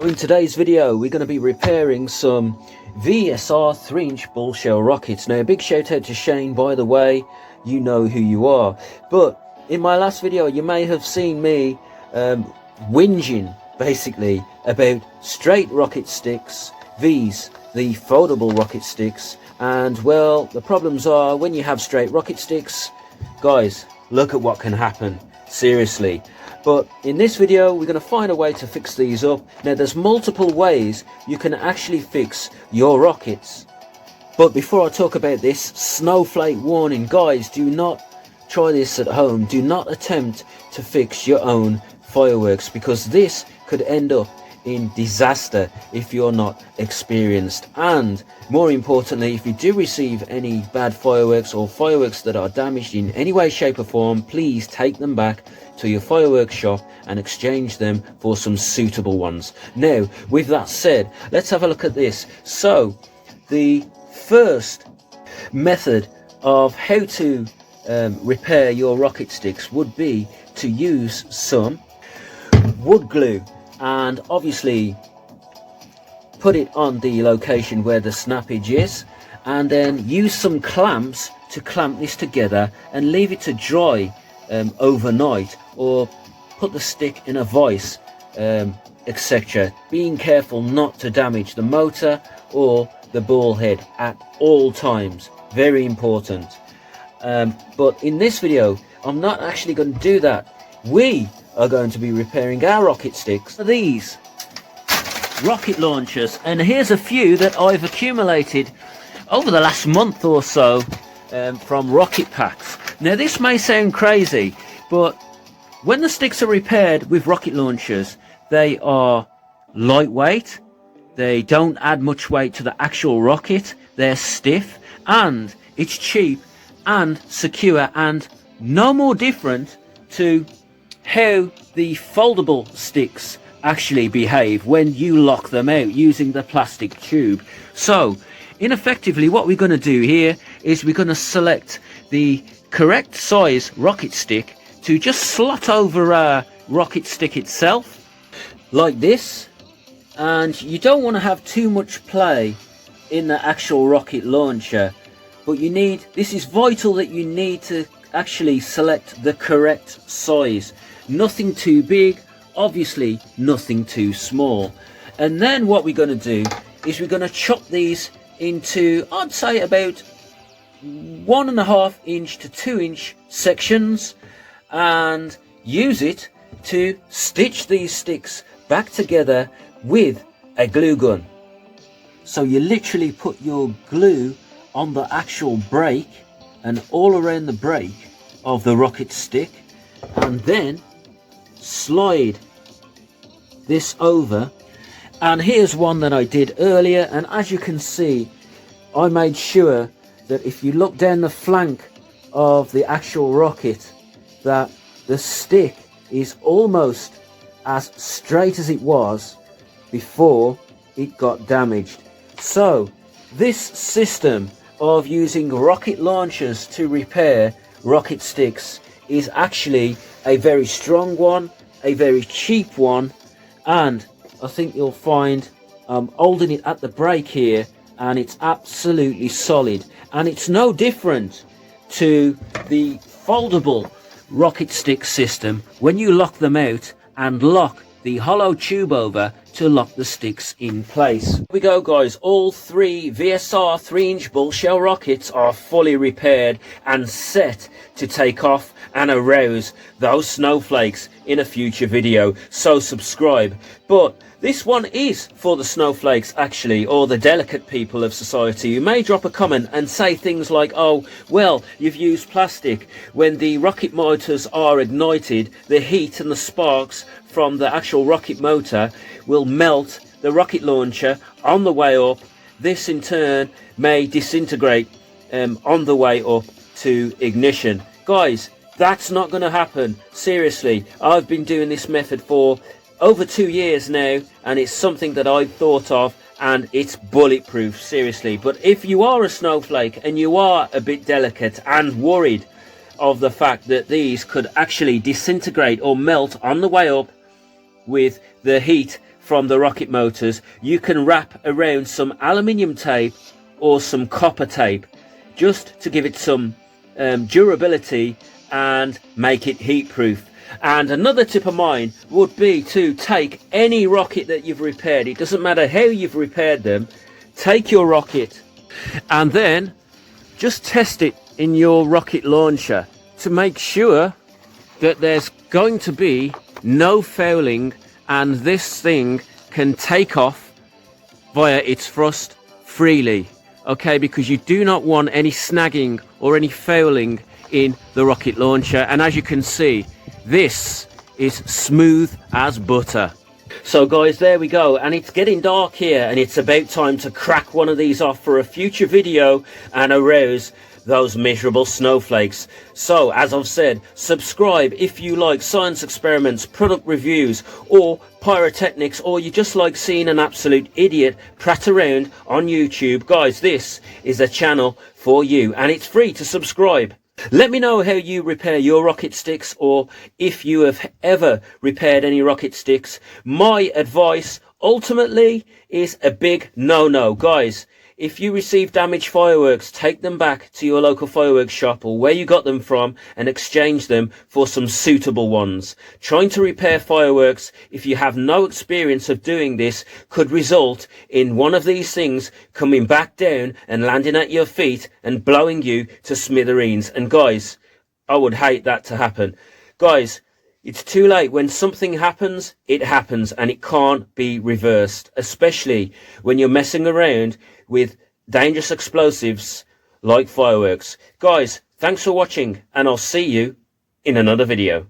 In today's video we're going to be repairing some VSR 3-inch bull shell rockets. Now a big shout out to Shane, by the way, you know who you are. But in my last video you may have seen me whinging basically about straight rocket sticks, these, the foldable rocket sticks, and well, the problems are when you have straight rocket sticks, guys, look at what can happen, seriously. But in this video we're going to find a way to fix these up. Now there's multiple ways you can actually fix your rockets, but before I talk about this, snowflake warning, guys, do not try this at home. Do not attempt to fix your own fireworks, because this could end up in disaster if you're not experienced. And more importantly, if you do receive any bad fireworks or fireworks that are damaged in any way, shape or form, please take them back to your fireworks shop and exchange them for some suitable ones. Now with that said, let's have a look at this. So the first method of how to repair your rocket sticks would be to use some wood glue and obviously put it on the location where the snappage is, and then use some clamps to clamp this together and leave it to dry overnight, or put the stick in a vise, etc. Being careful not to damage the motor or the ball head at all times, very important. But in this video I'm not actually going to do that. We are going to be repairing our rocket sticks. These rocket launchers, and here's a few that I've accumulated over the last month or so from rocket packs. Now this may sound crazy, but when the sticks are repaired with rocket launchers, they are lightweight, they don't add much weight to the actual rocket, they're stiff, and it's cheap and secure, and no more different to how the foldable sticks actually behave when you lock them out using the plastic tube. So ineffectively what we're going to do here is we're going to select the correct size rocket stick to just slot over our rocket stick itself like this. And you don't want to have too much play in the actual rocket launcher, but you need, this is vital that you need to actually select the correct size. Nothing too big, obviously nothing too small. And then what we're going to do is we're going to chop these into, I'd say, about 1.5 inch to 2 inch sections, and use it to stitch these sticks back together with a glue gun. So you literally put your glue on the actual break and all around the break of the rocket stick, and then slide this over. And here's one that I did earlier, and as you can see, I made sure that if you look down the flank of the actual rocket, that the stick is almost as straight as it was before it got damaged. So this system of using rocket launchers to repair rocket sticks is actually a very strong one, a very cheap one, and I think you'll find I'm holding it at the break here, and it's absolutely solid, and it's no different to the foldable rocket stick system when you lock them out and lock the hollow tube over to lock the sticks in place. Here we go, guys. All three VSR 3-inch bull shell rockets are fully repaired and set to take off and arouse those snowflakes in a future video, so subscribe. But this one is for the snowflakes actually, or the delicate people of society. You may drop a comment and say things like, oh well, you've used plastic. When the rocket motors are ignited, the heat and the sparks from the actual rocket motor will melt the rocket launcher on the way up. This in turn may disintegrate on the way up to ignition. Guys, that's not going to happen. Seriously, I've been doing this method for over 2 years now, and it's something that I've thought of, and it's bulletproof, seriously. But if you are a snowflake and you are a bit delicate and worried of the fact that these could actually disintegrate or melt on the way up with the heat from the rocket motors, you can wrap around some aluminium tape or some copper tape just to give it some durability and make it heat proof. And another tip of mine would be to take any rocket that you've repaired, it doesn't matter how you've repaired them, take your rocket and then just test it in your rocket launcher to make sure that there's going to be no fouling and this thing can take off via its thrust freely. Okay, because you do not want any snagging or any fouling in the rocket launcher. And as you can see, this is smooth as butter. So guys, there we go, and it's getting dark here and it's about time to crack one of these off for a future video and arouse those miserable snowflakes. So as I've said, subscribe if you like science experiments, product reviews or pyrotechnics, or you just like seeing an absolute idiot prat around on YouTube. Guys, this is a channel for you and it's free to subscribe. Let me know how you repair your rocket sticks, or if you have ever repaired any rocket sticks. My advice ultimately is a big no-no. Guys, if you receive damaged fireworks, take them back to your local fireworks shop or where you got them from and exchange them for some suitable ones. Trying to repair fireworks, if you have no experience of doing this, could result in one of these things coming back down and landing at your feet and blowing you to smithereens. And guys, I would hate that to happen. Guys, it's too late. When something happens, it happens and it can't be reversed, especially when you're messing around with dangerous explosives like fireworks. Guys, thanks for watching and I'll see you in another video.